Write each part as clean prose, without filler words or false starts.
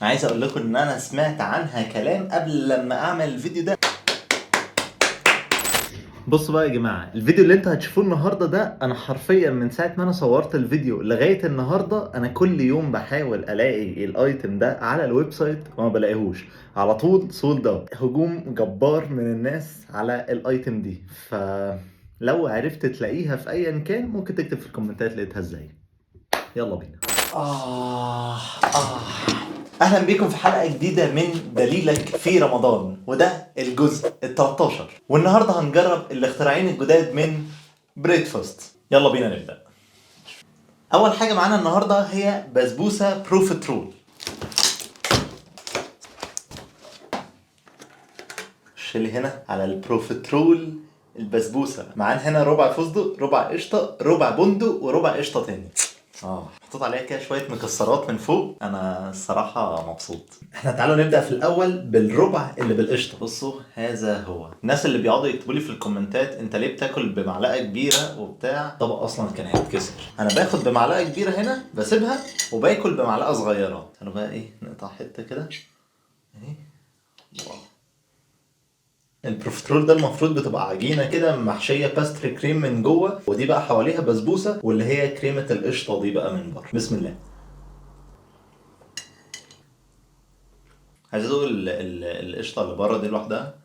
عايز اقول لكم ان انا سمعت عنها كلام قبل لما اعمل الفيديو ده. بصوا بقى يا جماعه، الفيديو اللي انتوا هتشوفوه النهارده ده انا حرفيا من ساعه ما انا صورت الفيديو لغايه النهارده انا كل يوم بحاول الاقي الايتم ده على الويب سايت وما بلاقيهوش. على طول سولد اوت، هجوم جبار من الناس على الايتم دي. فلو عرفت تلاقيها في ايا كان ممكن تكتب في الكومنتات لقيتها ازاي. يلا بينا. اهلا بيكم في حلقه جديده من دليلك في رمضان، وده الجزء ال13. والنهارده هنجرب الاختراعين الجداد من بريكفاست. يلا بينا نبدا. اول حاجه معانا النهارده هي بسبوسه بروفيترول. شيل هنا على البروفيترول البسبوسه. معانا هنا ربع فستق، ربع قشطه، ربع بندق، وربع قشطه تاني. محطوط عليها كده شويه مكسرات من فوق. انا الصراحه مبسوط. احنا تعالوا نبدا في الاول بالربع اللي بالقشطه. بصوا هذا هو. الناس اللي بيقعدوا يكتبوا لي في الكومنتات انت ليه بتاكل بمعلقه كبيره وبتاع، طبق اصلا كان هيتكسر. انا باخد بمعلقه كبيره هنا بسيبها وباكل بمعلقه صغيره. انا بقى ايه، نقطع حته كده اهي. واو. البروفيترول ده المفروض بتبقى عجينه كده محشيه باستري كريم من جوه، ودي بقى حواليها بسبوسه واللي هي كريمه القشطه دي بقى من بره. بسم الله. عايز ادوق القشطه اللي بره دي لوحدها.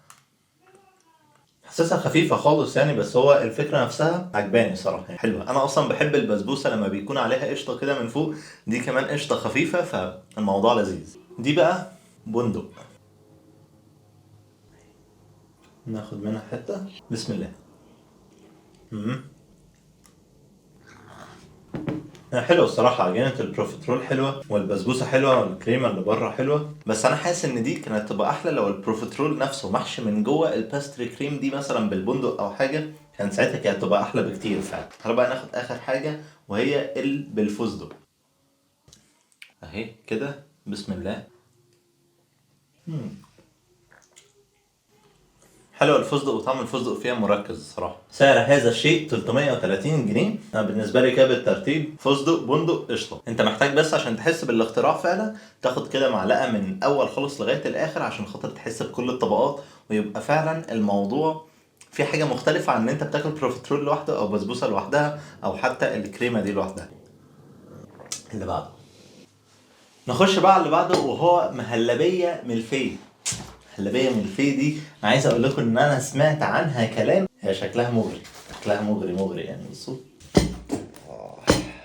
حاسسها خفيفه خالص يعني، بس هو الفكره نفسها عجباني صراحه، حلوه. انا اصلا بحب البسبوسه لما بيكون عليها قشطه كده من فوق، دي كمان قشطه خفيفه فالموضوع لذيذ. دي بقى بندق، ناخد منها حته. بسم الله. حلو الصراحة، عجينة البروفيترول حلوة والبسبوسة حلوة والكريمة اللي بره حلوة، بس أنا حاسس إن دي كانت تبقى أحلى لو البروفيترول نفسه محشي من جوه الباستري كريم دي مثلا بالبندق أو حاجة، كان ساعتها كانت تبقى أحلى بكتير فعلا. تعالوا بقى ناخد آخر حاجة وهي بالفستق. أهي كده بسم الله. حلو الفستق وطعم الفستق فيها مركز الصراحه. سعر هذا الشيء 330 جنيه. انا بالنسبه لي كده بالترتيب فستق بندق قشطه. انت محتاج بس عشان تحس بالاختراع فعلا تاخد كده معلقه من اول خالص لغايه الاخر عشان خاطر تحس بكل الطبقات، ويبقى فعلا الموضوع في حاجه مختلفه عن ان انت بتاكل بروفيترول لوحده او بسبوسه لوحدها او حتى الكريمه دي لوحدها. اللي بعده نخش بقى على اللي بعده وهو مهلبيه ملفيه. مهلبيه ملفيه دي انا عايز اقول لكم ان انا سمعت عنها كلام. هي شكلها مغري، شكلها مغري مغري يعني. بصوا،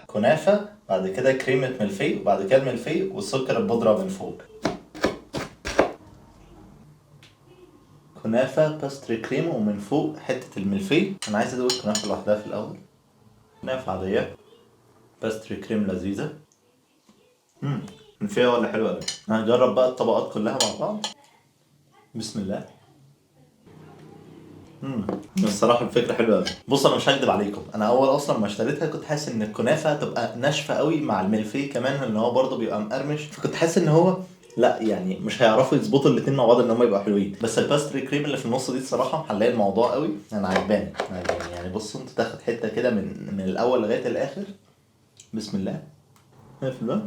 كنافه بعد كده كريمه ملفيه وبعد كده الملفيه والسكر البودره من فوق. كنافه باستري كريم ومن فوق حته الملفيه. انا عايز ادوق الكنافه لوحدها في الاول. كنافه عاديه، باستري كريم لذيذه. ملفيه ولا حلوه قوي. هنجرب بقى الطبقات كلها مع بعض. بسم الله. الصراحه الفكره حلوه قوي. بص انا مش هكدب عليكم، انا اول اصلا ما اشتريتها كنت حاسس ان الكنافه هتبقى ناشفه قوي مع الملفيه كمان، ان هو برضه بيبقى مقرمش، فكنت حاسس ان هو لا يعني مش هيعرفوا يظبطوا الاثنين مع بعض ان هم يبقوا حلوين. بس الباستري كريم اللي في النص دي الصراحه محليه الموضوع قوي. انا عجباني يعني. بصوا انت تاخد حته كده من الاول لغايه الاخر. بسم الله. شايف ده؟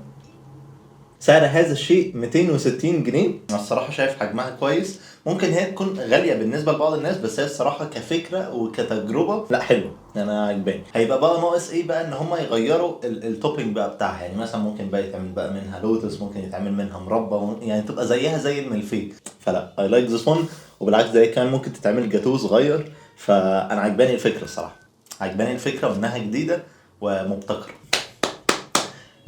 سعر هذا الشيء 260 جنيه. انا الصراحه شايف حجمها كويس. ممكن هي تكون غاليه بالنسبه لبعض الناس، بس هي الصراحه كفكره وكتجربه لا حلوه. انا عجباني. هيبقى بقى ناقص ايه بقى، ان هم يغيروا التوبينج بقى بتاعها. يعني مثلا ممكن بقى يتعمل بقى منها لوتس، ممكن يتعمل منها مربى، يعني تبقى زيها زي الملفيه. فلا اي لايك ذس وان. وبالعكس زي كمان ممكن تتعمل جاتوه صغير. فانا عجباني الفكره الصراحه، عجباني الفكره وانها جديده ومبتكره.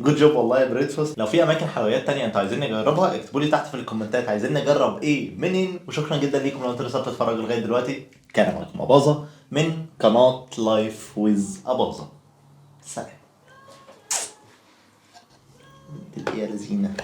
جود جوب والله يا بريتفاست. لو في اماكن حلويات تانية انتوا عايزين نجربها اكتبوا لي تحت في الكومنتات عايزين نجرب ايه منين. وشكرا جدا ليكم لو انتوا لسه بتتفرجوا لغايه دلوقتي. كان معاكم اباظه من قناه لايف ويز اباظه. سلام. يا لذينه.